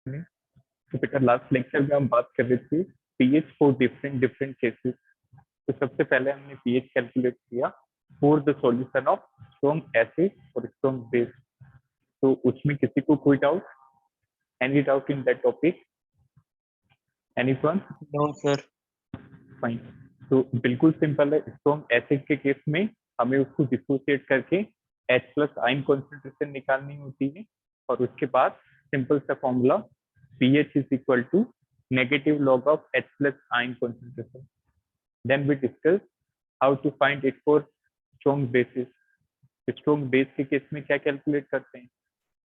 तो बेटा last lecture में हम बात कर रहे थे pH for different different cases. तो सबसे पहले हमने पीएच कैलकुलेट किया for the solution of strong acid और स्ट्रॉन्ग बेस। तो उसमें किसी को कोई doubt, any doubt in that topic, anyone? No sir. Fine. तो बिल्कुल सिंपल है। स्ट्रॉन्ग एसिड के केस में हमें उसको डिसोसिएट करके H प्लस आयन कॉन्सेंट्रेशन निकालनी होती है और उसके बाद सिंपल सा formula pH is equal to negative log of H plus ion concentration. Then we discuss how to find it for strong basis. Strong base के केस में क्या कैलकुलेट करते हैं?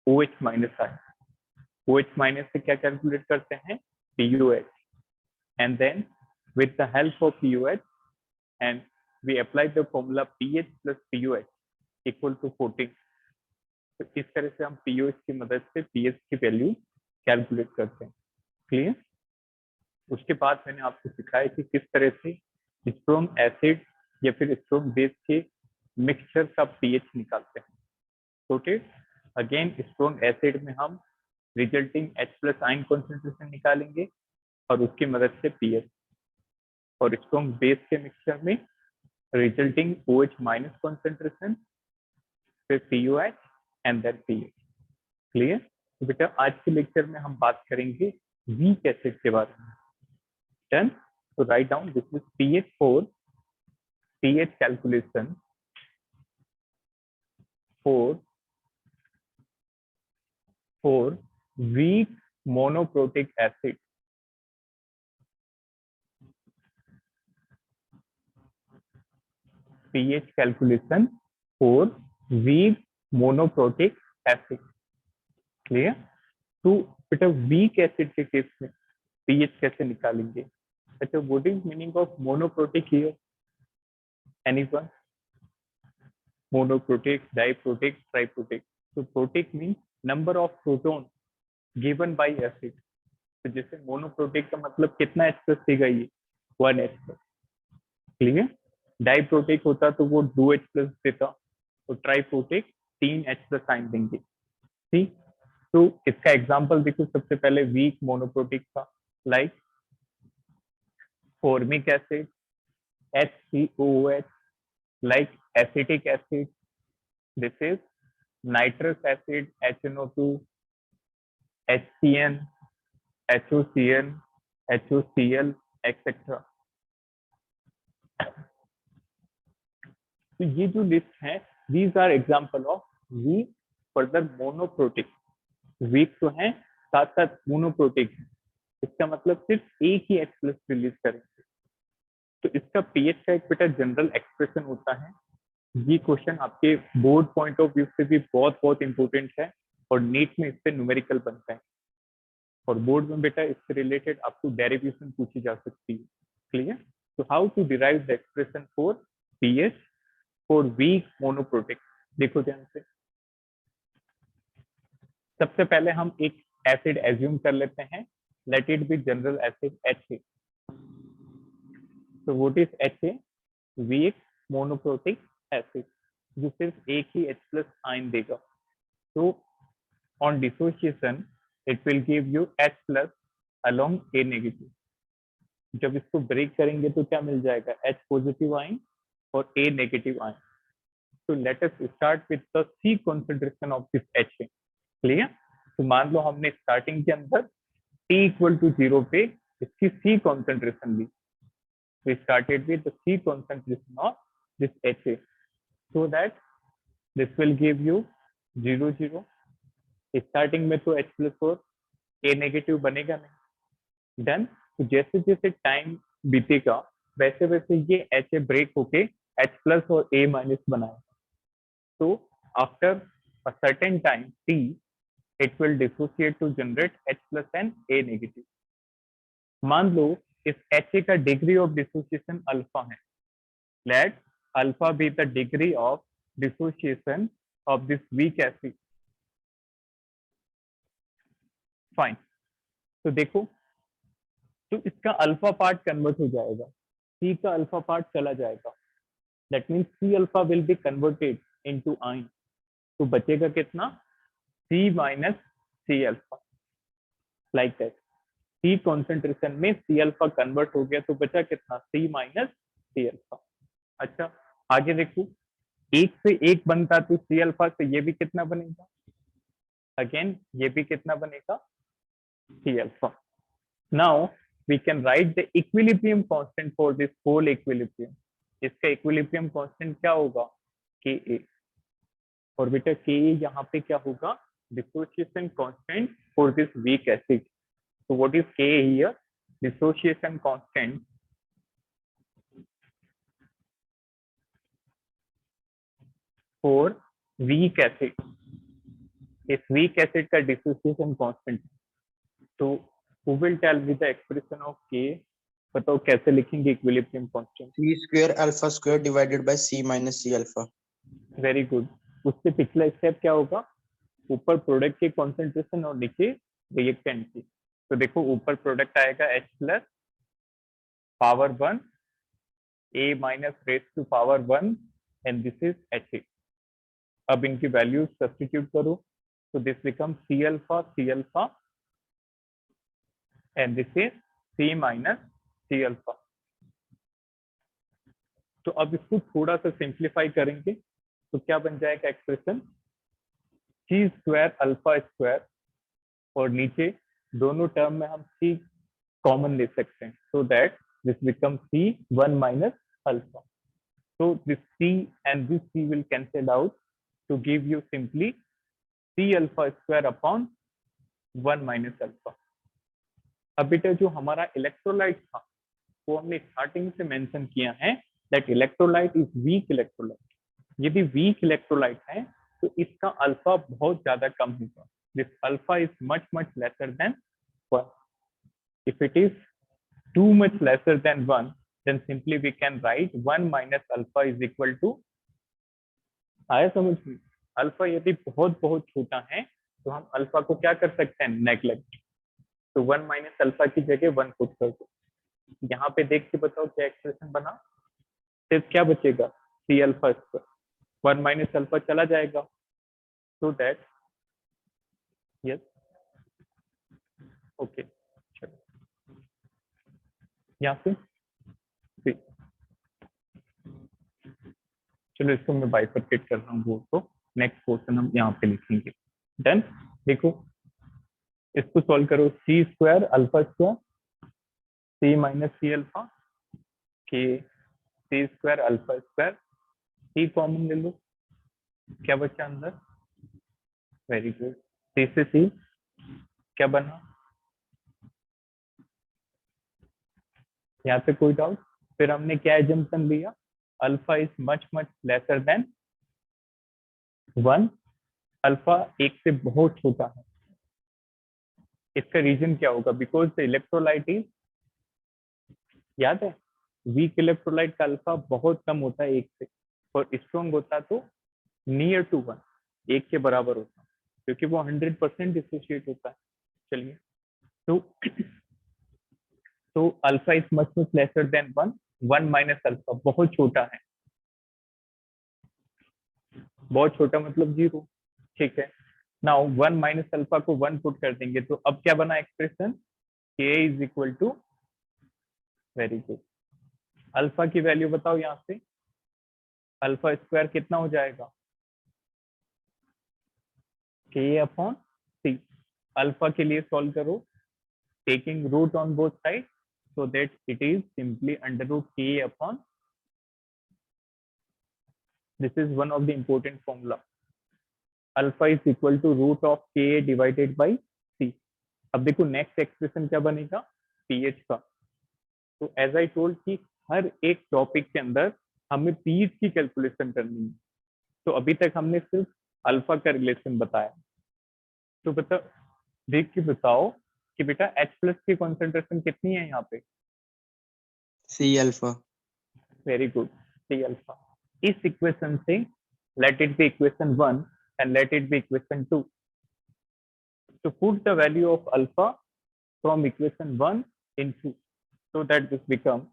OH minus ion. OH minus से क्या calculate करते हैं? POH। and then with the help of POH and we apply the formula pH plus POH equal to 14। तो इस तरह से हम POH की मदद से pH की वैल्यू कैलकुलेट करते हैं। क्लियर? उसके बाद मैंने आपको सिखाया कि किस तरह से स्ट्रॉन्ग एसिड या फिर स्ट्रॉन्ग बेस के मिक्सचर का pH निकालते हैं। नोटेड? अगेन स्ट्रॉन्ग एसिड में हम resulting H plus ion concentration निकालेंगे और उसकी मदद से pH, और स्ट्रॉन्ग बेस के मिक्सचर में रिजल्टिंग OH माइनस कॉन्सेंट्रेशन, फिर POH and then pH। Clear? तो बेटा आज के लेक्चर में हम बात करेंगे वीक एसिड के बारे में। डन? तो write down this is pH for pH calculation for weak monoprotic acid. pH calculation for weak monoprotic acid। Clear? तो बेटा वीक एसिड के केस में pH कैसे निकालेंगे? अच्छा, what is meaning of monoprotic here? Anyone? Monoprotic, diprotic, triprotic. तो protic means number of proton given by acid. तो जैसे मोनोप्रोटिक का मतलब कितना H प्लस देगा ये? 1H plus. क्लियर? डाइप्रोटिक होता तो वो 2H प्लस देता और ट्राइप्रोटिक 3H प्लस आयन देंगे। ठीक? तो इसका एग्जांपल देखो, सबसे पहले वीक मोनोप्रोटिक का, like formic acid HCOOH, like acetic acid, this is nitrous acid HNO2, HCN, HOCN, HOCl, etc। तो ये जो लिस्ट है, these are example of weak further monoprotic। Weak तो है, साथ साथ मोनोप्रोटिक है। इसका मतलब सिर्फ एक ही H प्लस रिलीज करेंगे। तो इसका pH का एक बेटा जनरल एक्सप्रेशन होता है। ये क्वेश्चन आपके बोर्ड पॉइंट ऑफ व्यू से भी बहुत बहुत इंपॉर्टेंट है और नीट में इससे न्यूमेरिकल बनता है और बोर्ड में बेटा इससे रिलेटेड आपको डेरिवेशन पूछी जा सकती है। क्लियर? तो how to derive the expression for pH for weak monoprotic. देखो ध्यान से, सबसे पहले हम एक एसिड एज्यूम कर लेते हैं, let it be general acid HA। तो what is HA? Weak monoprotic acid, जो सिर्फ एक ही H प्लस आयन देगा। तो on dissociation it will give you H plus along A negative. जब इसको ब्रेक करेंगे तो क्या मिल जाएगा? H पॉजिटिव आयन और A नेगेटिव आयन। तो let us start with the C concentration of this HA। Clear? तो मान लो हमने स्टार्टिंग के अंदर T इक्वल टू 0 पे इसकी C कॉन्सेंट्रेशन ली। We started with the C concentration of this HA, so that this will give you 0 0। Starting में तो H प्लस और A नेगेटिव बनेगा नहीं। डन? तो जैसे जैसे टाइम बीतेगा वैसे वैसे ये HA ब्रेक होके H प्लस और A माइनस बनाए। तो after a certain time T, it will dissociate to generate H plus and A negative। मान लो इस HA का डिग्री ऑफ डिसोसिएशन अल्फा है। Let alpha be the degree of dissociation of this weak acid। Fine। तो देखो, तो इसका alpha part convert हो जाएगा, C का अल्फा पार्ट चला जाएगा। That means C alpha will be converted into ion। तो बचेगा कितना? C minus C alpha। Like that. C concentration में सी अल्फा कन्वर्ट हो गया तो बचा कितना, सी माइनस सी अल्फा। अच्छा आगे देखो, एक से एक बनता तो सी अल्फा से ये भी कितना बनेगा, अगेन ये भी कितना बनेगा, C alpha. Now we can write the equilibrium constant for this whole equilibrium. इसका इक्विलिब्रियम कांस्टेंट क्या होगा, के ए। और बेटा के यहाँ पे क्या होगा, dissociation constant for this weak acid. So what is K here? Dissociation constant for weak acid. इस weak acid का dissociation constant। तो who will tell me the expression of K? बताओ कैसे लिखेंगे equilibrium constant? C square alpha square divided by C minus C alpha. Very good. उससे पिछला step क्या होगा, ऊपर प्रोडक्ट की कॉन्सेंट्रेशन और नीचे रिएक्टेंट की। तो देखो ऊपर प्रोडक्ट आएगा H plus power 1 A minus raise to power 1 and this is H। अब इनकी वैल्यूज सब्स्टिट्यूट करो, तो this become C alpha and this is C minus C alpha. तो अब इसको थोड़ा सा सिंप्लीफाई करेंगे तो क्या बन जाएगा expression, C square alpha square, और नीचे दोनों टर्म में हम C कॉमन ले सकते हैं, so that this become C 1 minus alpha. So this C and this C will cancel out to give you simply C alpha square upon 1 minus alpha। अब बेटा जो हमारा इलेक्ट्रोलाइट था वो हमने स्टार्टिंग से मेंशन किया है that electrolyte is weak electrolyte. यदि वीक इलेक्ट्रोलाइट है तो इसका अल्फा बहुत ज्यादा कम होगा, this alpha is much much lesser than 1। If it is too much lesser than 1, then simply we can write 1 minus alpha is equal to, आया समझ में, अल्फा यदि बहुत बहुत छोटा है तो हम अल्फा को क्या कर सकते हैं, नेग्लेक्ट। तो 1 माइनस अल्फा की जगह 1 पुट कर दो। यहाँ पे देख के बताओ क्या एक्सप्रेशन बना, सिर्फ क्या बचेगा, C alpha square, 1 minus alpha चला जाएगा, सो दैट यस ओके। यहाँ से चलो इसको मैं बाइफरकेट कर रहा हूँ बोर्ड को, नेक्स्ट पोर्शन हम यहाँ पे लिखेंगे। डन। देखो इसको सॉल्व करो, सी स्क्वायर अल्फा स्क्वायर सी माइनस सी अल्फा के सी स्क्वायर अल्फा स्क्वायर, सी कॉमन ले लो, क्या बचा अंदर, वेरी गुड, सी से सी क्या बना, यहाँ पे कोई डाउट। फिर हमने क्या एजम्पशन लिया, alpha is much much lesser than 1, alpha एक से बहुत छोटा है। इसका रीजन क्या होगा, बिकॉज द इलेक्ट्रोलाइट इज, याद है वीक इलेक्ट्रोलाइट का अल्फा बहुत कम होता है एक से, और स्ट्रॉन्ग होता तो नियर टू 1, एक के बराबर होता, क्योंकि वो 100% डिसोशिएट होता है। चलिए तो alpha is much much lesser than 1, 1 minus alpha बहुत छोटा है, बहुत छोटा मतलब 0, ठीक है। नाउ 1 माइनस अल्फा को 1 पुट कर देंगे तो अब क्या बना expression, k is equal to, very good, alpha की वैल्यू बताओ यहाँ से, अल्फा स्क्वायर कितना हो जाएगा, k अपॉन सी। अल्फा के लिए सॉल्व करो, taking root on both side, so that it is simply under root k upon, this is one of the important formula, alpha is equal to root of ka divided by c। अब देखो next expression क्या बनेगा, pH का। तो as I told कि हर एक topic के अंदर हमें pH की कैलकुलेशन करनी है, तो अभी तक हमने सिर्फ अल्फा का रिलेशन बताया। तो बता देख के बताओ कि बेटा H प्लस की कॉन्सेंट्रेशन कितनी है यहाँ पे, C alpha. Very good, C alpha. इस इक्वेशन से let it be equation 1 and let it be equation 2, to put the value of alpha from equation 1 in 2, so that this become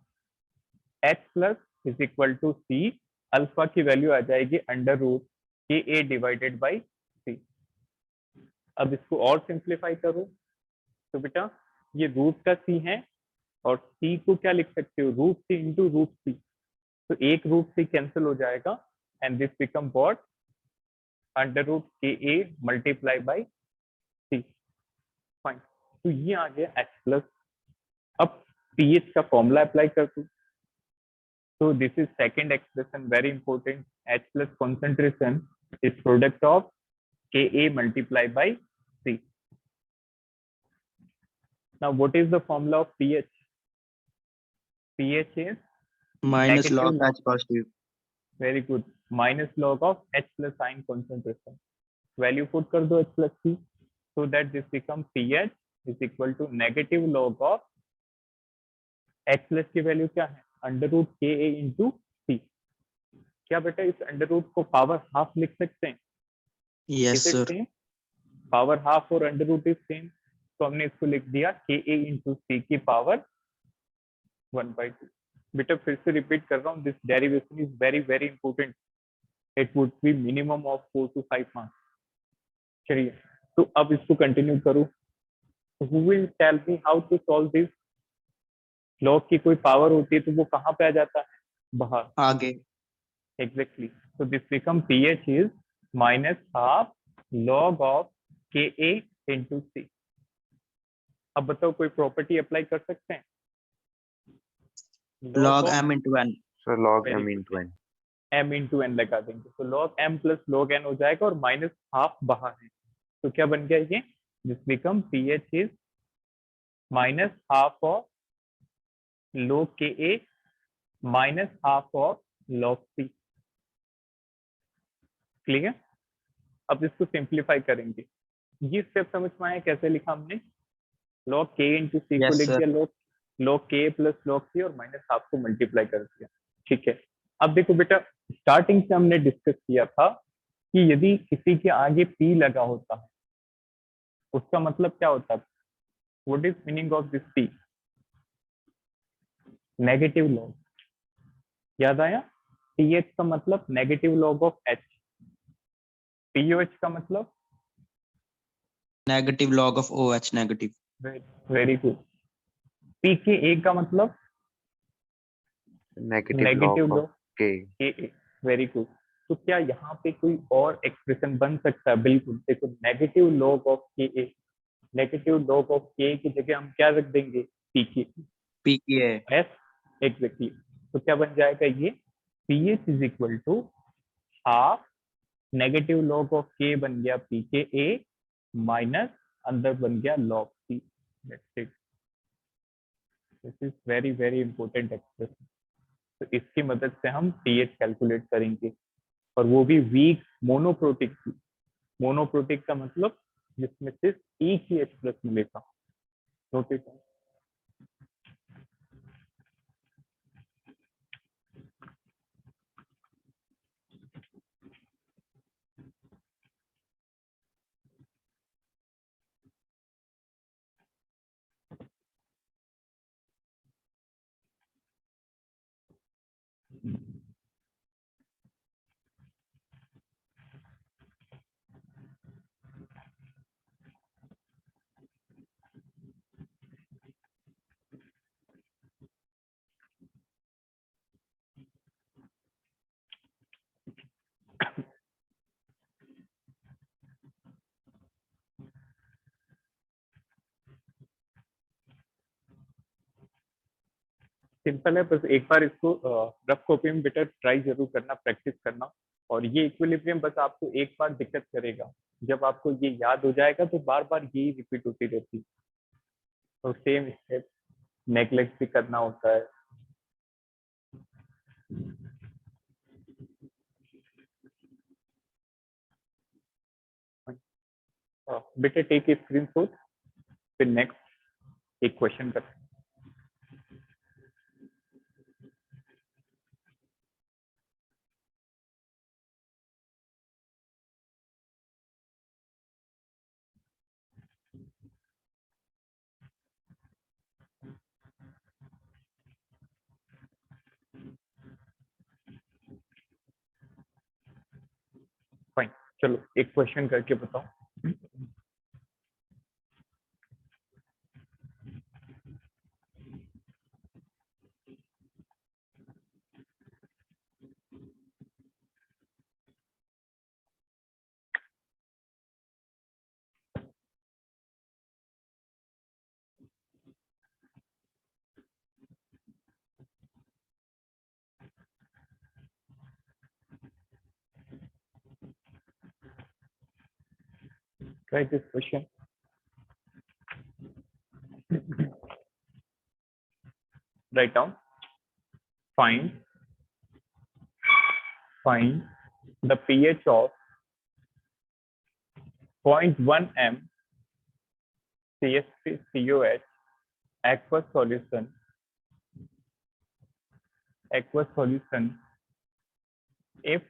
H plus is equal to C, alpha की value आ जाएगी under root के ए divided by सी। अब इसको और simplify करो, तो बेटा ये रूट का सी है और सी को क्या लिख सकते हो, रूट सी इंटू रूट सी, तो एक रूट सी कैंसिल हो जाएगा and this become what, under root के A multiply by C. Fine, तो ये आ गया एच प्लस। अब पीएच का फॉर्मूला अप्लाई कर दो, so this is second expression, very important. H plus concentration is product of Ka multiplied by C. Now what is the formula of pH? pH is minus negative log log, H positive. very good, minus log of H plus ion concentration. Value put kar do H plus C, so that this becomes pH is equal to negative log of H plus की value क्या है, under root Ka into सी। क्या बेटा इस under root को power half लिख सकते हैं? Yes is it sir. Same? Power half और अंडर रूट इज सेम, तो हमने इसको लिख दिया के ए इंटू सी की पावर 1/2। बेटा फिर से रिपीट कर रहा हूँ, this derivation is very very important, it would be minimum of 4 to 5 marks. चलिए, तो अब इसको कंटिन्यू करूँ, who will tell me how to solve this? Log की कोई पावर होती है तो वो कहाँ पे आ जाता है, बाहर। आगे. Exactly, so this become pH is minus half log of Ka into C। अब बताओ कोई प्रॉपर्टी अप्लाई कर सकते हैं? log of m into n. Sir log very m good, into n। m into n लगा देंगे, तो log m plus log n हो जाएगा और माइनस हाफ बाहर है, तो क्या बन गया ये, this become pH is minus half of log Ka minus half of log C। Clear? अब इसको सिंप्लीफाई करेंगे, ये स्टेप समझ में आया कैसे लिखा हमने? log K इंटू सी को Yes लिख sir. दिया log K plus log C और माइनस हाफ को मल्टीप्लाई कर दिया। ठीक है, अब देखो बेटा स्टार्टिंग से हमने डिस्कस किया था कि यदि किसी के आगे P लगा होता है उसका मतलब क्या होता है, what is meaning of this P? Negative log, याद आया? TH का मतलब negative log of H, POH का मतलब Negative log of OH negative. Very good, PKA का मतलब negative negative log log of k। के, वेरी गुड। तो क्या यहाँ पे कोई और एक्सप्रेशन बन सकता है? बिल्कुल, देखो नेगेटिव लॉग ऑफ के, नेगेटिव लॉग ऑफ के की जगह हम क्या रख देंगे, पीके pKa. S, exactly. तो क्या बन जाएगा ये, pH is equal to half negative log of K बन गया पीके ए माइनस अंदर बन गया log C. That's it, this is very very important expression. तो इसकी मदद से हम पीएच कैलकुलेट करेंगे, और वो भी वीक मोनोप्रोटिक की। मोनोप्रोटिक का मतलब जिसमें सिर्फ एक ही H प्लस मिलेगा। नोटिस, सिंपल है, बस एक बार इसको रफ कॉपी में बेटर ट्राई जरूर करना, प्रैक्टिस करना। और ये इक्विलिब्रियम बस आपको एक बार दिक्कत करेगा, जब आपको ये याद हो जाएगा तो बार बार यही रिपीट होती रहती है, तो सेम स्टेप नेग्लेक्ट भी करना होता है। बेटे टेक स्क्रीनशॉट, फिर नेक्स्ट एक क्वेश्चन करते हैं। फाइन, चलो एक क्वेश्चन करके बताओ। Write this question. Write down. Find the pH of 0.1 m CH3COH aqueous solution if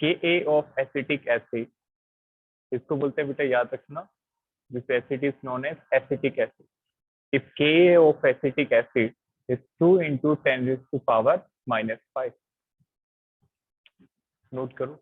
Ka of acetic acid, इसको बोलते हैं बेटा, याद रखना, this acid is known as acetic acid. If Ka of acetic acid is 2 into 10 raised to power minus 5. Note करो.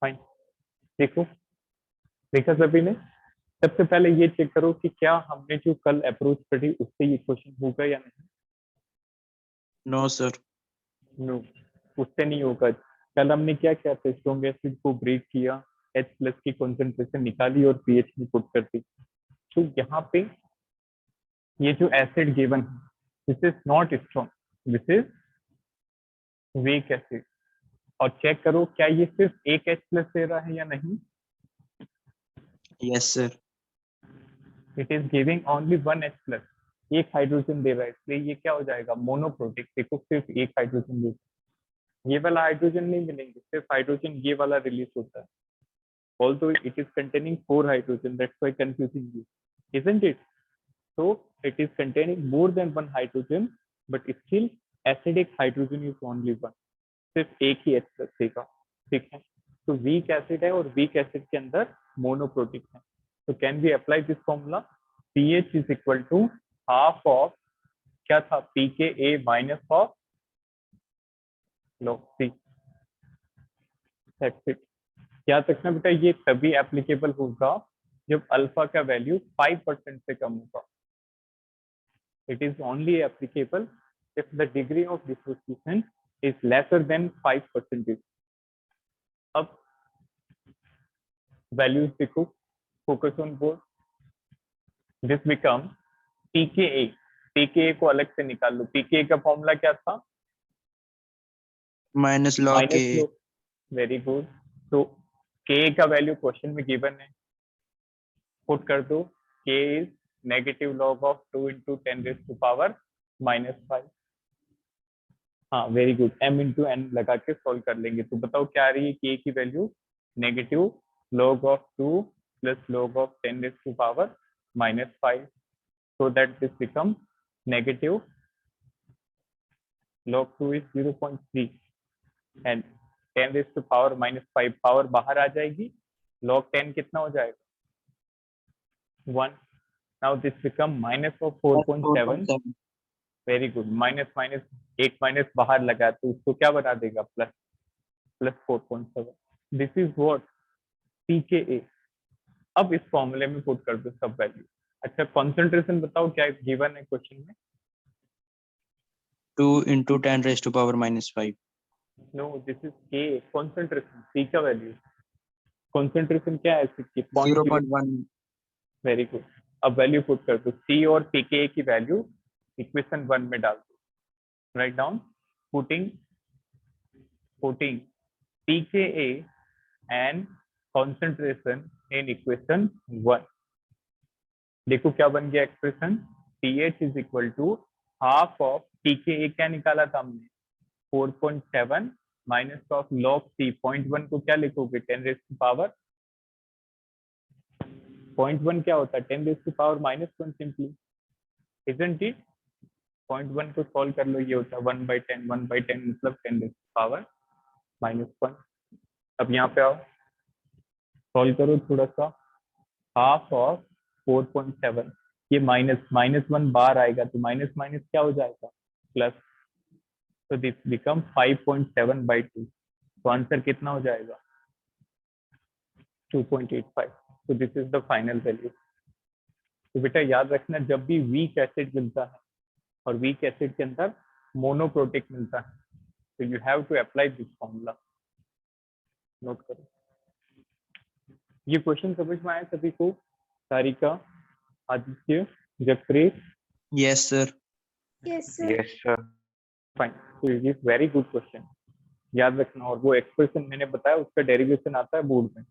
Fine. देखा सभी ने. सबसे पहले ये चेक करो कि क्या हमने जो कल अप्रोच पढ़ी उससे ये क्वेश्चन होगा या नहीं. No sir. नो, उससे नहीं होगा. कल हमने क्या किया था, स्ट्रॉन्ग एसिड को ब्रेक किया, H+ की कॉन्सेंट्रेशन निकाली और पीएच में पुट कर दी. तो यहाँ पे ये जो एसिड गिवन है, this is not strong, this is weak acid. और चेक करो क्या ये सिर्फ एक H+ दे रहा है या नहीं. Yes sir. It is giving only one H+, एक हाइड्रोजन दे रहा है, इसलिए ये क्या हो जाएगा, मोनोप्रोटिक. देखो सिर्फ एक हाइड्रोजन दे, ये वाला हाइड्रोजन नहीं मिलेंगे, सिर्फ हाइड्रोजन ये वाला रिलीज होता है. Although it is containing 4 hydrogen, that's why confusing you, isn't it? So it is containing more than one hydrogen, but still acidic hydrogen is only one. सिर्फ एक ही H+ देगा. ठीक है. तो वीक एसिड है और वीक एसिड के अंदर मोनोप्रोटिक है. तो can we apply this formula, pH is equal to half of क्या था, pKa minus of log C. That's it. याद रखना बेटा, ये तभी एप्लीकेबल होगा जब अल्फा का वैल्यू 5% से कम होगा. It is only applicable if the degree of dissociation is lesser than 5%. अब वैल्यूज देखो, focus on board. This become pKa. pKa को अलग से निकाल लो. pKa का फॉर्मूला क्या था, माइनस लॉग के. Very good. तो Ka का वैल्यू क्वेश्चन में गिवन है, पुट कर दो. K is negative log of 2 into 10 raised to power -5. हाँ very good. m into n लगा के सॉल्व कर लेंगे. तो बताओ क्या आ रही है K की value, negative log of 2 plus log of 10 raised to power -5. So that this becomes negative log 2 is 0.3 and 10 raised to power -5 power बाहर आ जाएगी. log 10 कितना हो जाएगा, 1. Now this become minus of 4.7. Very good. Minus minus एक minus बाहर लगा तो उसको क्या बना देगा, plus. Plus 4.7. This is what, pKa. अब इस फॉर्मूले में पुट कर दो सब वैल्यू. अच्छा कॉन्सेंट्रेशन बताओ क्या गिवन है क्वेश्चन में. 2 into 10 raised to power -5. No, this is K concentration. C का वैल्यू, कॉन्सेंट्रेशन क्या है इसकी, 0.1. Very good. अब वैल्यू पुट कर दो. C और pKa की वैल्यू इक्वेशन 1 में डाल दो. Write down. Putting pKa and concentration in equation 1. देखो क्या बन गया expression, pH is equal to half of pKa क्या निकाला था हमने, 4.7 माइनस ऑफ log C. 0.1 को क्या लिखोगे, 10 raised to power. 0.1 क्या होता है, 10 raised to power -1 simply, isn't it? 0.1 को सॉल्व कर लो, ये होता है 1/10. 1/10 मतलब 10 raised to power -1. अब यहाँ पे आओ, सॉल्व करो थोड़ा सा. हाफ ऑफ 4.7, ये -1 बार आएगा तो माइनस माइनस क्या हो जाएगा, प्लस. तो दिस बिकम 5.7/2. तो आंसर कितना हो जाएगा, 2.85. तो this is the final value. तो बेटा याद रखना, जब भी वीक एसिड मिलता है और वीक एसिड के अंदर मोनोप्रोटिक मिलता है, तो you have to apply this formula. Note करो। ये क्वेश्चन समझ में आया सभी को? Sarika, Aditya, Jagpreet? Yes, sir. Yes, sir. Yes sir. Fine. तो ये वेरी गुड क्वेश्चन, याद रखना। और वो एक्सप्रेशन मैंने बताया उसका डेरिवेशन आता है बोर्ड में।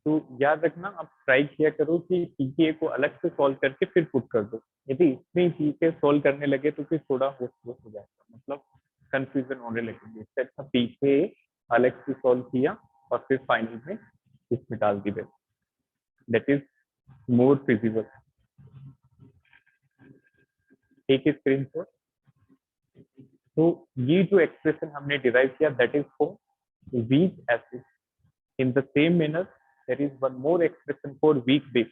तो याद रखना, आप ट्राई किया करो कि पीके को अलग से सॉल्व करके फिर पुट कर दो। यदि इसमें पीके सॉल्व करने लगे तो फिर थोड़ा होश हो जाएगा, मतलब कंफ्यूजन होने लगेगी। इससे अच्छा पीके अलग से सॉल्व किया और फिर फाइनल में इसमें डाल दी, दैट इज मोर फिजिबल। एक स्क्रीन पर। तो ये जो एक्सप्रेशन हमने डिराइव किया that is for weak acid. In the same manner there is one more expression for weak base.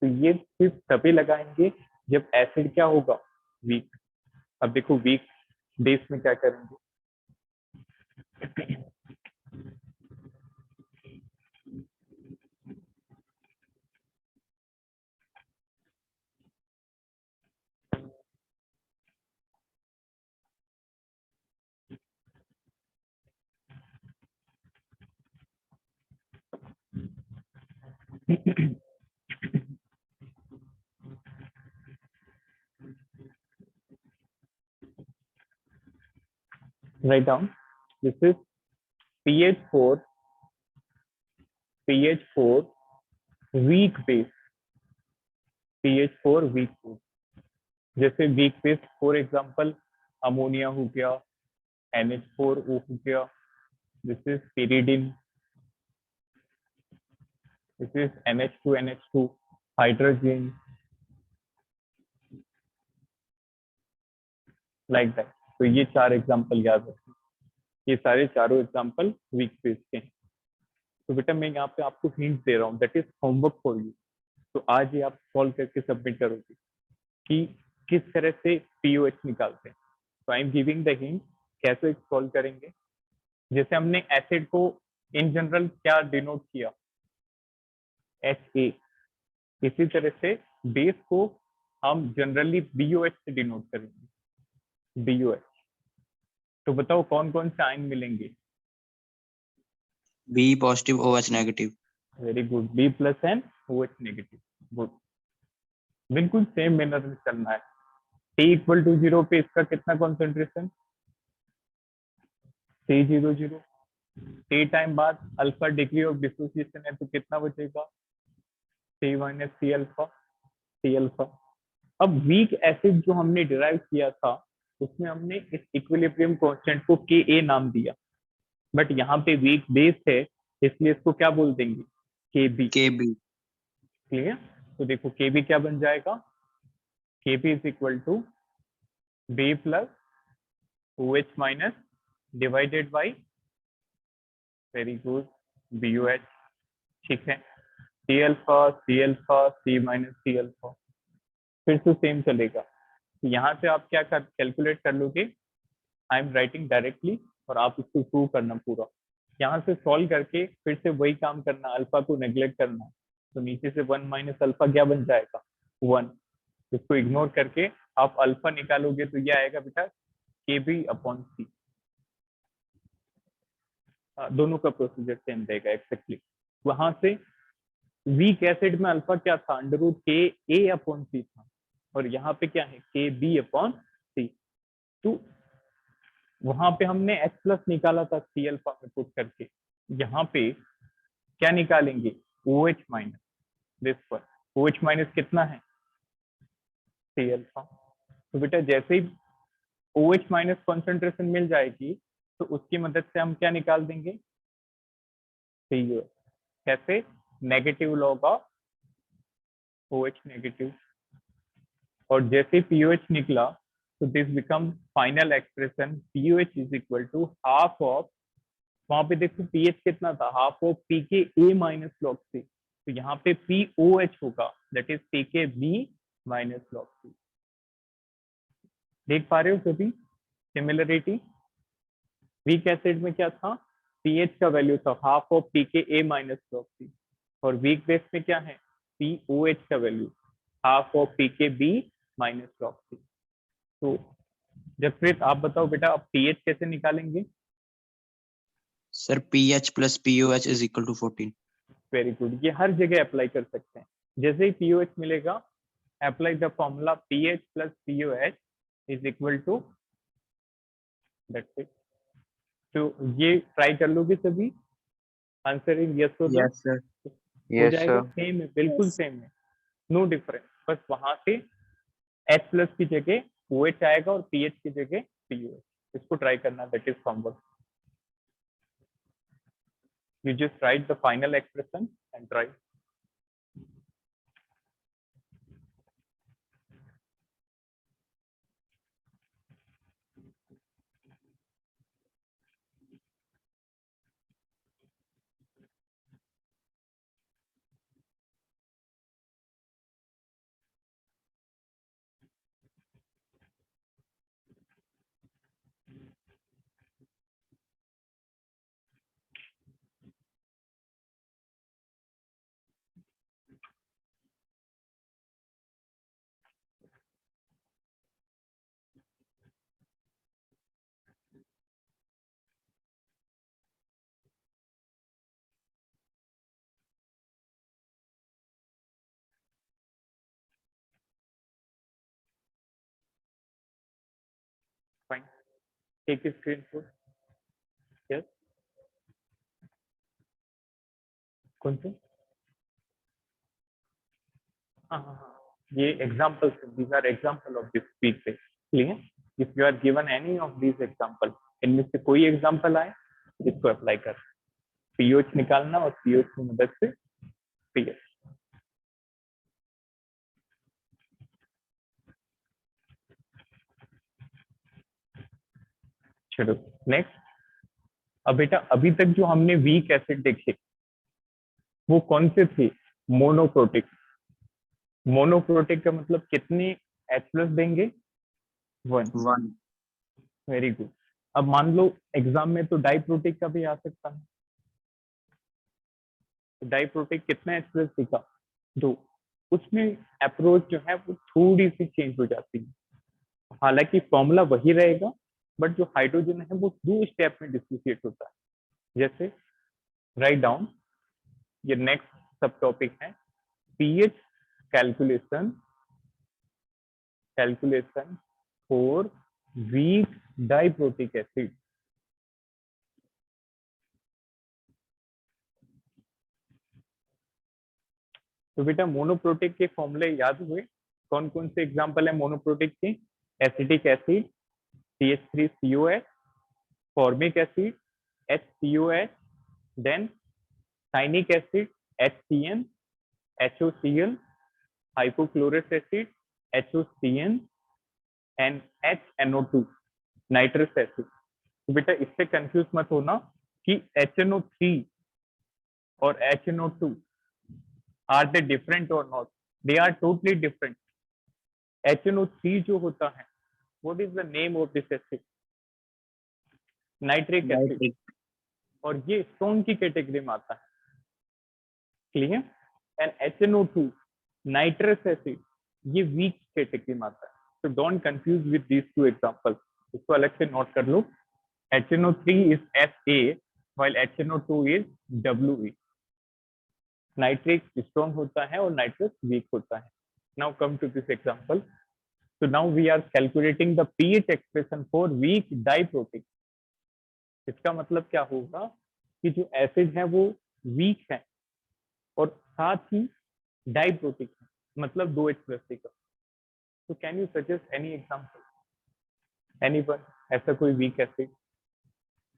तो ये सिर्फ तभी लगाएंगे जब एसिड क्या होगा, वीक। अब देखो वीक बेस में क्या करेंगे। Write down. This is pH4 weak base, pH4 weak base। जैसे weak base for example ammonia हो गया, NH4O हो गया, this is pyridine, this is NH2 hydrogen, like that. तो ये चार एग्जांपल याद रखें, ये सारे चारों एग्जांपल वीक बेस के हैं। तो बेटा मैं यहाँ पे आपको हिंट दे रहा हूँ, that is homework for you. तो आज ये आप सॉल्व करके सबमिट करोगे कि किस तरह से पीओएच निकालते हैं। तो I am giving the hint कैसे सॉल्व करेंगे। जैसे हमने एसिड को इन जनरल क्या डिनोट किया, HA, इसी तरह से बेस को हम जनरली BOH से डिनोट करेंगे, BOH। तो बताओ कौन कौन से आयन मिलेंगे। B positive, OH negative. Very good, B plus and OH negative. Good, बिल्कुल सेम मैनर में चलना है। T=0 पे इसका कितना कॉन्सेंट्रेशन, C00। T टाइम बाद अल्फा डिग्री ऑफ डिसोसिएशन है तो कितना बचेगा, C-C अल्फा, C अल्फा। अब वीक एसिड जो हमने डिराइव किया था उसमें हमने इस इक्विलिब्रियम कांस्टेंट को Ka नाम दिया, बट यहाँ पे वीक बेस है इसलिए इसको क्या बोल देंगे, Kb। KB. क्लियर? तो देखो Kb क्या बन जाएगा, Kb is equal to B plus OH minus divided by, very good, BOH। ठीक है, C अल्फा, C अल्फा, C माइनस C अल्फा, फिर से सेम चलेगा। तो यहाँ से आप क्या कैलकुलेट कर लोगे, आई एम राइटिंग डायरेक्टली और आप इसको प्रूव करना पूरा। यहाँ से सॉल्व करके फिर से वही काम करना, अल्फा को नेग्लेक्ट करना। तो नीचे से 1 माइनस अल्फा क्या बन जाएगा, 1। इसको इग्नोर करके आप अल्फा निकालोगे तो ये आएगा बेटा KB/C। दोनों का प्रोसीजर सेम रहेगा एक्सेक्टली। वहां से वीक एसिड में अल्फा क्या था, √KA/C था, और यहाँ पे क्या है, KB/C। तो वहां पे हमने H प्लस निकाला था C अल्फा में पुट करके, यहाँ पे क्या निकालेंगे, OH माइनस। दिस पर OH माइनस कितना है, C अल्फा। तो बेटा जैसे ही OH माइनस कॉन्सेंट्रेशन मिल जाएगी तो उसकी मदद से हम क्या निकाल देंगे, POH। कैसे, negative log of OH negative, और जैसे POH निकला तो this become final expression POH is equal to half of, वहां पे देखो पीएच कितना था, हाफ ऑफ पी के ए माइनस लॉग सी, तो यहाँ पे POH होगा दैट इज पी के बी माइनस लॉग सी। देख पा रहे हो सभी सिमिलरिटी? वीक एसिड में क्या था, पीएच का वैल्यू था हाफ ऑफ पी के ए माइनस लॉग सी, और वीक बेस में क्या है, POH का वैल्यू हाफ ऑफ पी के बी माइनस लॉग सी। तो जसप्रीत आप बताओ बेटा अब पीएच कैसे निकालेंगे? Sir pH plus POH is equal to 14. Very good, ये हर जगह अप्लाई कर सकते हैं। जैसे ही POH मिलेगा, apply the formula PH plus POH is equal to, that's it. तो ये ट्राई कर लोगे सभी, आंसर इन यस हो दो, Yes, sir. हो Yes, जाएगा, sir. सेम है, बिल्कुल सेम है, नो डिफरेंस। बस वहां से H प्लस की जगह OH आएगा और PH की जगह POH। इसको ट्राई करना, that is homework. You just write the final expression and try. Fine. Take a screenshot. Yes. कौन से? हाँ, ये example, these are example of this speak पे, clear? If you are given any of these example, इनमें से कोई example आए इसको अप्लाई कर, POH निकालना और POH की मदद से PH। चलो नेक्स्ट। अब बेटा अभी तक जो हमने वीक एसिड देखे वो कौन से थे, मोनोप्रोटिक। मोनोप्रोटिक का मतलब कितने H प्लस देंगे, 1। 1. Very good. अब मान लो एग्जाम में तो डाइप्रोटिक का भी आ सकता है, डाइप्रोटिक कितना H प्लस देगा, 2। उसमें अप्रोच जो है वो थोड़ी सी चेंज हो जाती है, हालांकि फॉर्मूला वही रहेगा, बट जो हाइड्रोजन है वो 2 स्टेप में डिसोसिएट होता है। जैसे राइट डाउन, ये नेक्स्ट सब टॉपिक है pH calculation, calculation for weak diprotic acid. तो बेटा मोनोप्रोटिक के फॉर्मूले याद हुए, कौन कौन से एग्जांपल है मोनोप्रोटिक के, acetic acid CH3COH, formic acid HCOH, then cyanic acid HCN, HOCl, hypochlorous acid HOCN and HNO2, nitrous acid. तो बेटा इससे कंफ्यूज मत होना कि HNO3 और HNO2 आर दे डिफरेंट और not, they are totally different. HNO3 जो होता है, what is the name of this acid, nitric acid, Nitric. और ये स्ट्रॉन्ग की कैटेगरी में आता है, clear? And HNO2 nitrous acid, ये वीक कैटेगरी में आता है। तो don't confuse with these two example, इसको अलग से नोट कर लो। HNO3 is Fa while HNO2 is We। Nitric strong होता है और नाइट्रस वीक होता है। Now come to this example. So now we are calculating the pH expression for weak diprotic। इसका मतलब क्या होगा कि जो एसिड है वो वीक है और साथ ही डाइप्रोटिक है, मतलब 2H प्लस का। So can you suggest any example? Anyone? ऐसा कोई weak acid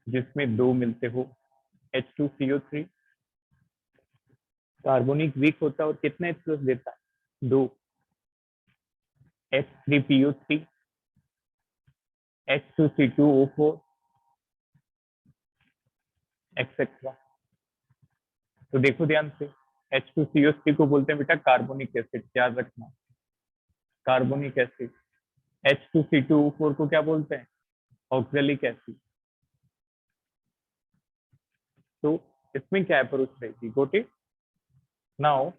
जिसमें दो मिलते हो, H2CO3 कार्बोनिक वीक होता है और कितना H प्लस देता है? 2, H3PO3, H2C2O4 एक्सेट्रा। तो देखो ध्यान से, H2CO3 को बोलते हैं बेटा कार्बोनिक एसिड, याद रखना, कार्बोनिक एसिड। H2C2O4 को क्या बोलते हैं? Oxalic acid. तो इसमें क्या अप्रोच रहेगी? Got it. नाउ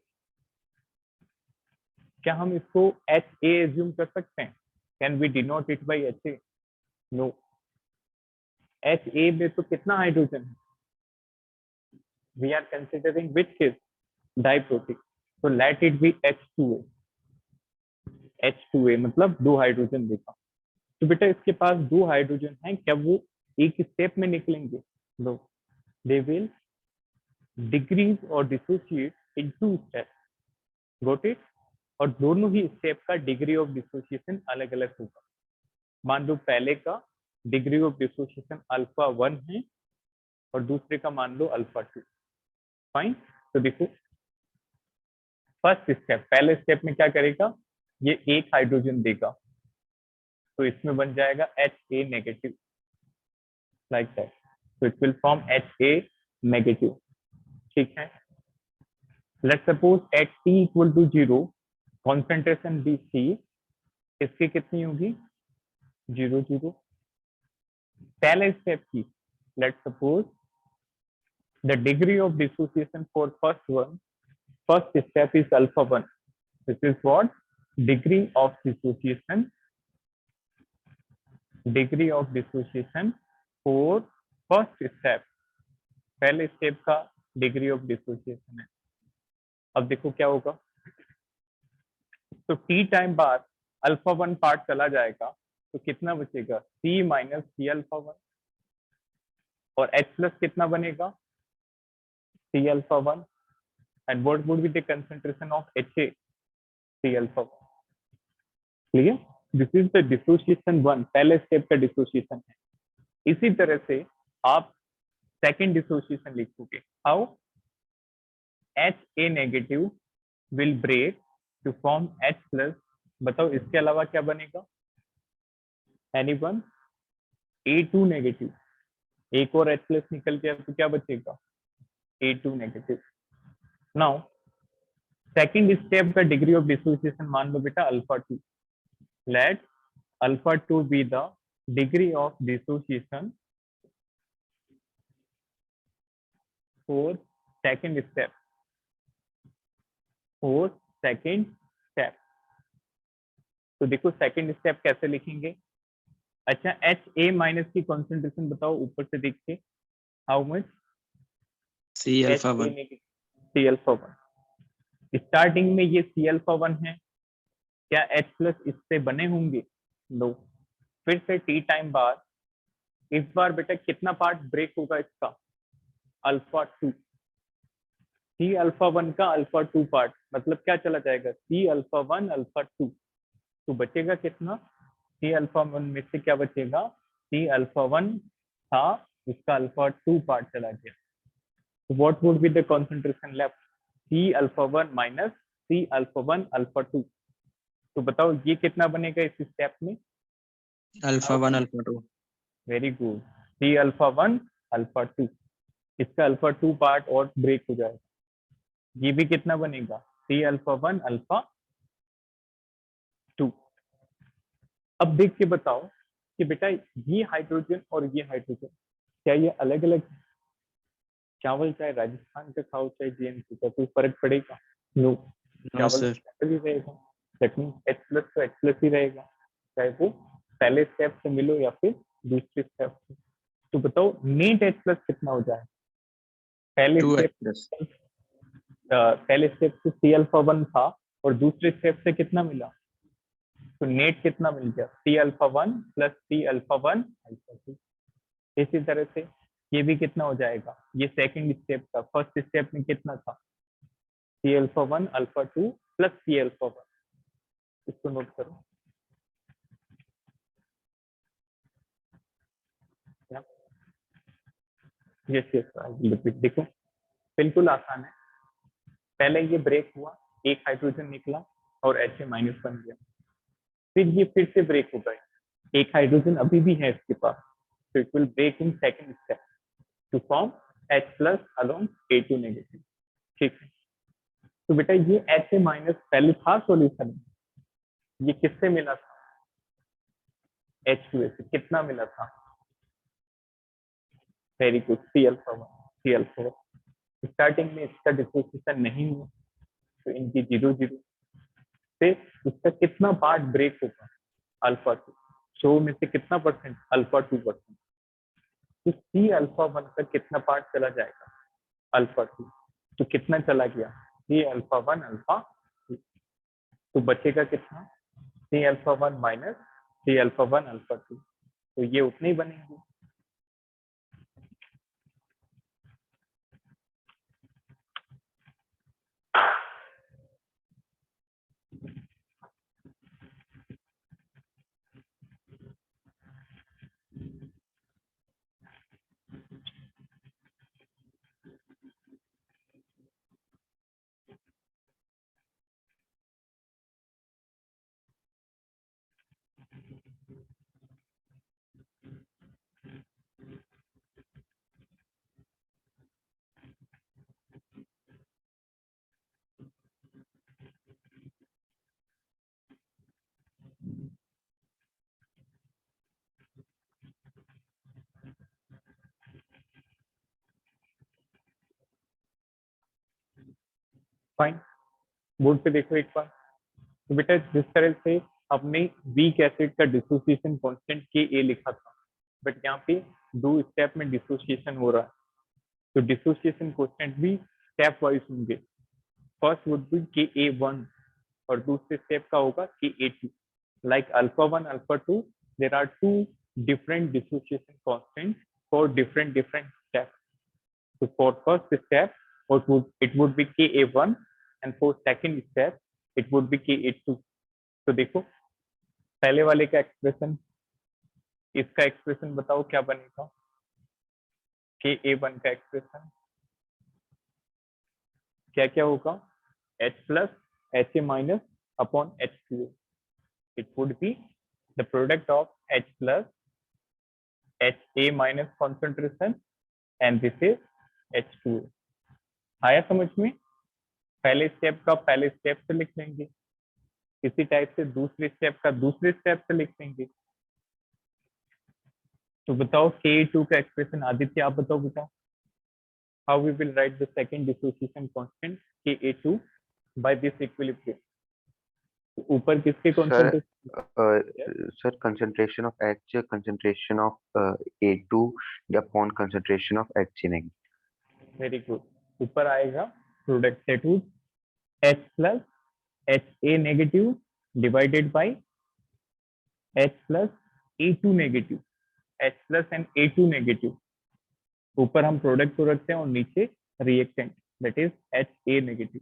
क्या हम इसको HA एज्यूम कर सकते हैं? Can we denote it by HA? No. HA में तो कितना हाइड्रोजन है? We are considering which case? Diprotic. तो let it be H2A। H2A मतलब 2 हाइड्रोजन देगा। तो बेटा इसके पास 2 हाइड्रोजन हैं, क्या वो एक स्टेप में निकलेंगे? नो, दे विल डिक्रीज और dissociate in 2 steps. Got it? और दोनों ही स्टेप का डिग्री ऑफ डिसोसिएशन अलग अलग होगा। मान लो पहले का डिग्री ऑफ डिसोसिएशन अल्फा 1 है और दूसरे का मान लो अल्फा 2। फाइन। तो देखो फर्स्ट स्टेप, पहले स्टेप में क्या करेगा? ये एक हाइड्रोजन देगा, तो इसमें बन जाएगा HA नेगेटिव, लाइक दैट। तो it will form HA negative. ठीक है। Let's suppose at T equal to 0 concentration BC इसकी कितनी होगी? 0 0। पहले स्टेप की, let's suppose the degree of dissociation for first step is alpha 1। This is what? Degree of dissociation, degree of dissociation for first step. पहले step का degree of dissociation है। अब देखो क्या होगा। तो T टाइम बाद अल्फा 1 पार्ट चला जाएगा, तो कितना बचेगा? C minus C alpha 1। और H प्लस कितना बनेगा? C alpha 1। And what would be the concentration of HA? C alpha 1। Clear? This is the dissociation 1, पहले स्टेप का डिसोसिएशन है। इसी तरह से आप सेकंड डिसोसिएशन लिखोगे। How? HA negative will break to form H plus. बताओ इसके अलावा क्या बनेगा? एनीवन? A2 negative. एक और H प्लस निकल गया तो क्या बचेगा? A2 negative. Now second step का डिग्री ऑफ डिसोसिएशन मान लो बेटा alpha 2। Let alpha 2 be the degree of dissociation for second step, for second step. तो देखो सेकंड स्टेप कैसे लिखेंगे? अच्छा, HA माइनस की कॉन्सेंट्रेशन बताओ ऊपर से देख के। How much? C alpha 1। C alpha 1। Starting में ये C अल्फा 1 है, क्या H प्लस इससे बने होंगे? नो। फिर से T टाइम बाद इस बार बेटा कितना पार्ट ब्रेक होगा इसका? अल्फा 2। C अल्फा 1 का अल्फा 2 पार्ट, मतलब क्या चला जाएगा? C alpha 1 alpha 2। तो बचेगा कितना? C अल्फा 1 में से क्या बचेगा? C अल्फा 1 था, उसका अल्फा 2 पार्ट चला गया। तो what would be the concentration left? C alpha 1 minus C alpha 1 alpha 2। तो बताओ ये कितना बनेगा इस स्टेप में? Alpha 1 alpha 2। Very good. C alpha 1 alpha 2। इसका अल्फा 2 पार्ट और ब्रेक हो जाएगा। ये भी कितना बनेगा? C alpha 1 alpha 2। अब देख के बताओ कि बेटा ये हाइड्रोजन और ये हाइड्रोजन क्या ये अलग अलग? चावल चाहे राजस्थान का खाओ चाहे JNK का, कोई फर्क पड़ेगा? नो। नो चावल सर। तो ही रहेगा, दैट मींस H प्लस तो H प्लस ही रहेगा, चाहे वो पहले स्टेप से मिलो या फिर दूसरे स्टेप से। तो बताओ नेट H प्लस कितना हो जाए? पहले 2H स्टेप प्लस। पहले स्टेप से C अल्फा 1 था और दूसरे स्टेप से कितना मिला? तो नेट कितना मिल गया? C alpha 1 plus C alpha 1 alpha 2। इसी तरह से ये भी कितना हो जाएगा? ये सेकंड स्टेप का, फर्स्ट स्टेप में कितना था? C alpha 1 alpha 2 plus C alpha 1। इसको नोट करो। Yes yes repeat. देखो बिल्कुल आसान है। पहले ये ब्रेक हुआ, एक हाइड्रोजन निकला और Ha माइनस बन गया। फिर ये फिर से ब्रेक हो गए, एक हाइड्रोजन अभी भी है इसके पास, तो it will break in second step to form H plus along A2 negative. ठीक है, तो बेटा ये Ha माइनस पहले था सॉल्यूशन में, ये किससे मिला था? H2A से। कितना मिला था? Very good, C alpha one, C alpha one. Starting में इसका डिसोसिएशन नहीं हुआ, तो इनकी 0 0 से इसका कितना पार्ट ब्रेक होगा? अल्फा 2। 100 में से कितना परसेंट? अल्फा 2%। तो सी अल्फा वन का कितना पार्ट चला जाएगा? अल्फा 2। तो कितना चला गया? C alpha one alpha 2। तो बचेगा कितना? C alpha one minus C alpha one alpha 2। तो ये उतने ही बनेंगे। फाइन, बोर्ड पे देखो एक बार। तो बेटा जिस तरह से हमने वीक एसिड का डिसोसिएशन कांस्टेंट के ए लिखा था, बट यहाँ पे 2 स्टेप में डिसोसिएशन हो रहा है, तो डिसोसिएशन कांस्टेंट भी स्टेप वाइज होंगे। First would be K A one और दूसरे स्टेप का होगा K A two. Like alpha one alpha two, there are 2 different dissociation constants for different steps. So for first step, it would be Ka1, and for second step, it would be Ka2. तो देखो पहले वाले का expression, इसका expression बताओ क्या बनेगा? Ka1 का एक्सप्रेशन क्या क्या होगा? H plus Ha minus upon H2A. It would be the product of H plus Ha minus concentration and this is H2A. आया समझ में? पहले स्टेप का पहले स्टेप से लिख लेंगे, इसी टाइप से दूसरे स्टेप का दूसरे स्टेप से लिख लेंगे। तो बताओ Ka2 का एक्सप्रेशन, आदित्य आप बताओ बेटा, how we will write the second dissociation constant Ka2 by this equilibrium? तो ऊपर किसके sir concentration? Sir concentration of H, concentration of A2 upon concentration of H negative. Very good, ऊपर आएगा product that would H plus Ha negative divided by H plus A2 negative, H plus and A2 negative. ऊपर हम product को रखते हैं और नीचे reactant that is Ha negative.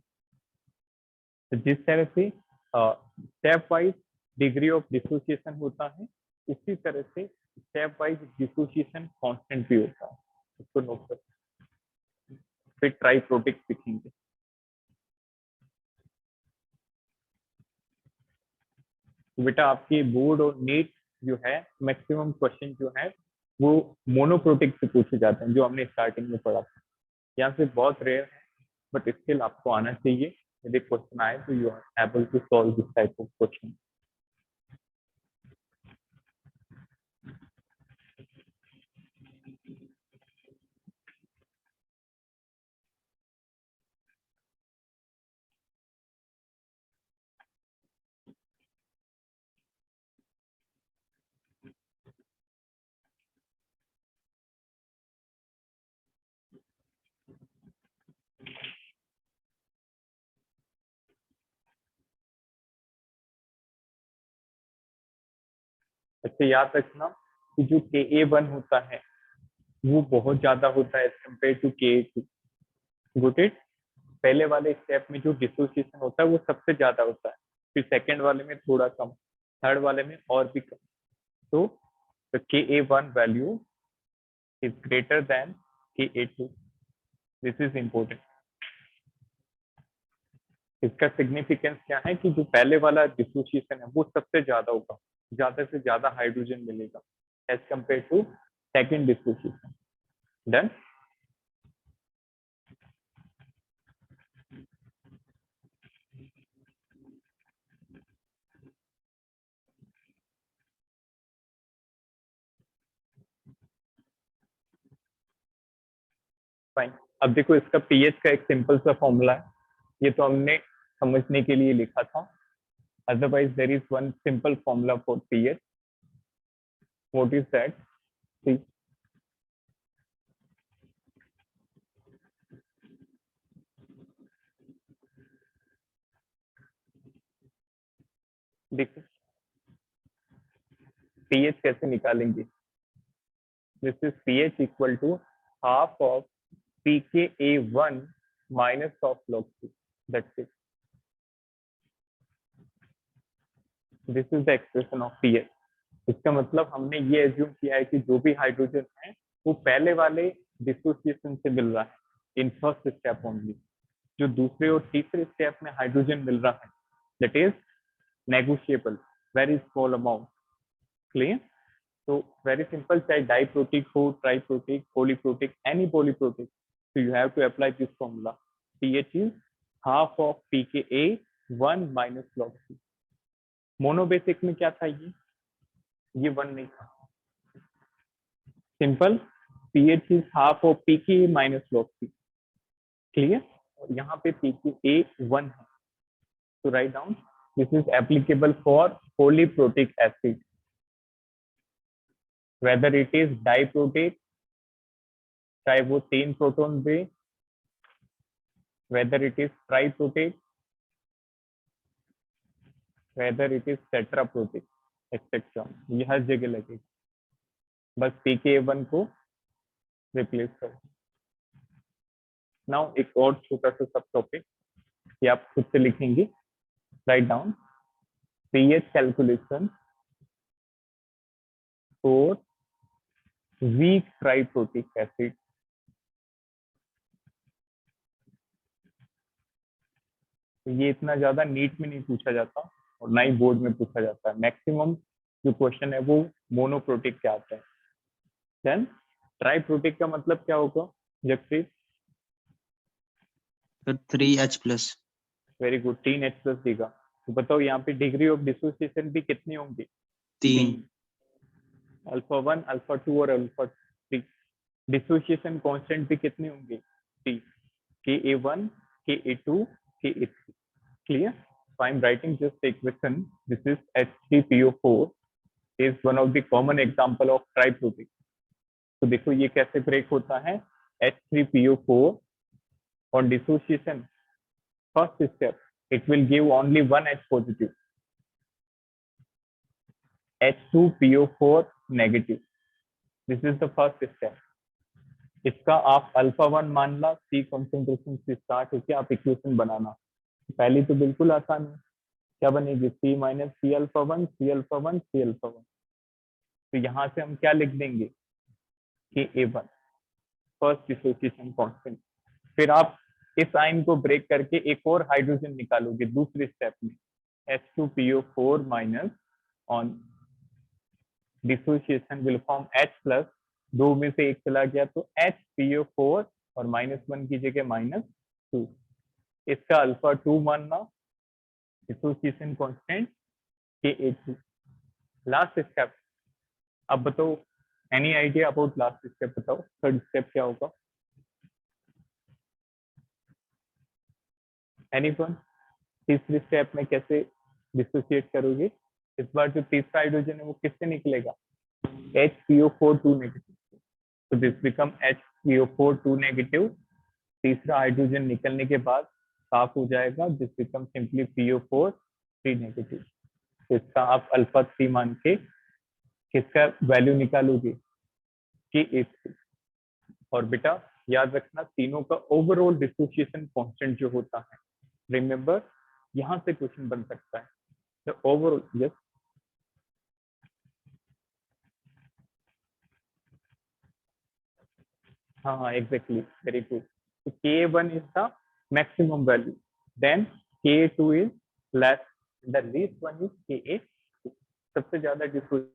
तो जिस तरह से step wise degree of dissociation होता है, उसी तरह से स्टेप वाइज डिसोसिएशन कांस्टेंट भी होता है, इसको नोट कर। फिर ट्राइप्रोटिक सीखेंगे। तो बेटा आपके बोर्ड और नीट जो है, मैक्सिमम क्वेश्चन जो है वो मोनोप्रोटिक से पूछे जाते हैं, जो हमने स्टार्टिंग में पढ़ा था। यहाँ से बहुत रेयर है, बट स्टिल आपको आना चाहिए। यदि क्वेश्चन आए तो you are able to solve this type of question. अच्छा याद रखना कि जो Ka1 होता है वो बहुत ज्यादा होता है as compare to Ka2। Got it. पहले वाले स्टेप में जो डिसोसिएशन होता है वो सबसे ज्यादा होता है, फिर सेकंड वाले में थोड़ा कम, थर्ड वाले में और भी कम। तो the Ka1 value is greater than Ka2। This is important. इसका सिग्निफिकेंस क्या है कि जो पहले वाला डिसोसिएशन है वो सबसे ज्यादा होगा, ज्यादा से ज्यादा हाइड्रोजन मिलेगा as compare to second dissociation. Done. Fine. अब देखो इसका पीएच का एक सिंपल सा फॉर्मूला है, ये तो हमने समझने के लिए लिखा था। Otherwise there is one simple formula for pH. What is that? See, देखो पीएच कैसे निकालेंगे। This is pH equal to half of pKa1 minus of log 2। That's it. This is the expression of pH। इसका मतलब हमने ये assume किया है कि जो भी हाइड्रोजन है वो पहले वाले डिसोसिएशन से मिल रहा है इन फर्स्ट स्टेप ओनली। जो दूसरे और तीसरे स्टेप में हाइड्रोजन मिल रहा है that is negotiable, very small amount. Clear? तो वेरी सिंपल, चाहे डाइप्रोटिक हो, triprotic, polyprotic, any polyprotic, so you have to apply this formula। pH is half of pKa1 minus log 2। Monobasic में क्या था ये 1 नहीं था। Simple, pH is half of pKa minus log 3। Clear? और यहाँ पे pKa1 है, तो write down this is applicable for polyprotic acid, whether it is diprotic, चाहे वो 3 proton they, whether it is triprotic, whether it is tetraprotic, etc। ये हर जगह लगेगा, बस pKa1 को रिप्लेस करो। नाउ एक और छोटा सा सब टॉपिक ये आप खुद से लिखेंगे। Write down pH calculation for weak triprotic acid. ये इतना ज्यादा नीट में नहीं पूछा जाता और ना ही बोर्ड में पूछा जाता है। मैक्सिमम जो क्वेश्चन है वो मोनोप्रोटिक के आता है। देन ट्राइप्रोटिक का मतलब क्या होगा Jagpreet? 3H plus. Very good, 3H plus देगा। तो बताओ यहाँ पे डिग्री ऑफ डिसोसिएशन भी कितनी होंगी? 3। अल्फा 1, अल्फा 2 और अल्फा 3। डिसोसिएशन कांस्टेंट भी कितने होंगे? 3, Ka1, Ka2, Ka3। Clear? So I'm writing just the equation. This is H3PO4 is one of the common example of triprotic। तो देखो ये कैसे ब्रेक होता है। H3PO4 on dissociation first step it will give only one H positive, H2PO4 negative। This is the first step। इसका आप alpha 1 मान ला, C concentration से स्टार्ट होकर आप इक्वेशन बनाना। पहली तो बिल्कुल आसान है, क्या बनेगी? C minus C alpha 1, C alpha 1, C alpha 1। तो यहाँ से हम क्या लिख देंगे? Ka1 first dissociation constant. फिर आप इस आयन को ब्रेक करके एक और हाइड्रोजन निकालोगे दूसरे स्टेप में, H2PO4 minus on dissociation will form H plus, 2 में से 1 चला गया तो HPO4 और -1 की जगह -2। इसका अल्फा 2 मानना, dissociation constant Ka2। Last step, अब बताओ any idea about last step? बताओ थर्ड स्टेप क्या होगा? एनीवन? तीसरे स्टेप में कैसे डिसोसिएट करोगे? इस बार जो तीसरा हाइड्रोजन है वो किससे निकलेगा? HPO4 2 negative. तो दिस बिकम HPO4 2 नेगेटिव। तीसरा हाइड्रोजन निकलने के बाद साफ हो जाएगा, this become simply PO4 3 negative. तो इसका आप अल्फा 3 मान के किसका वैल्यू निकालोगे? Ka3। और बेटा याद रखना तीनों का ओवरऑल डिसोसिएशन कांस्टेंट जो होता है, रिमेंबर यहां से क्वेश्चन बन सकता है। द ओवरऑल, यस हाँ exactly, very good. So Ka1 is the maximum value, then Ka2 is less, the least one is Ka2. सबसे ज्यादा distribution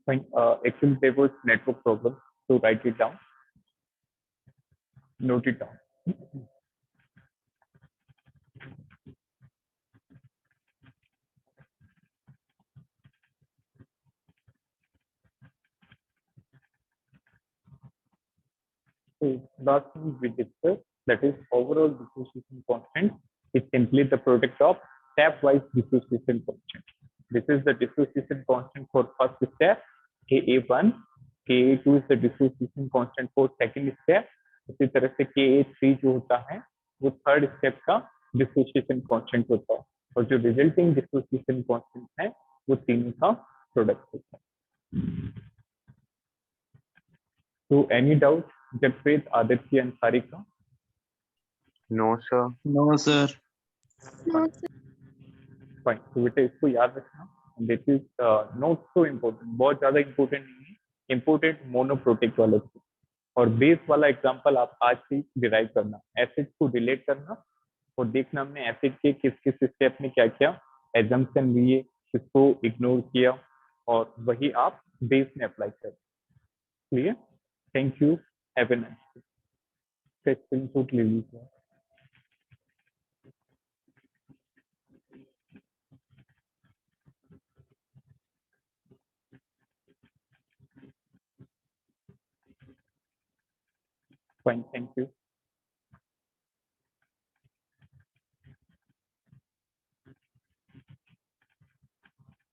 fine. Actually, there was network problem, so write it down, note it down. So last thing we discussed, that is overall dissociation constant is simply the product of stepwise dissociation constant. This is the dissociation constant for first step, Ka1. Ka2 is the dissociation constant for second step. इसी तरह से Ka3 जो होता है वो third step का dissociation constant होता है, और जो रिजल्टिंग डिसोसिएशन कांस्टेंट है वो तीनों का प्रोडक्ट होता है. तो एनी डाउट जगप्रीत, आदित्य, अंसारी का? No, sir. No, sir. Fine. तो बेटा इसको याद रखना, this is not so important, बहुत ज्यादा इम्पोर्टेंट नहीं है. इम्पोर्टेंट मोनोप्रोटिक वाले थे, और बेस वाला एग्जांपल आप आज ही डिराइव करना, एसिड को रिलेट करना और देखना हमने एसिड के किस किस स्टेप में क्या किया, एजम्पशन लिए, किसको इग्नोर किया, और वही आप बेस में अप्लाई कर. Clear? Thank you, have a nice day. Screenshot ले लीजिए. Fine, thank you.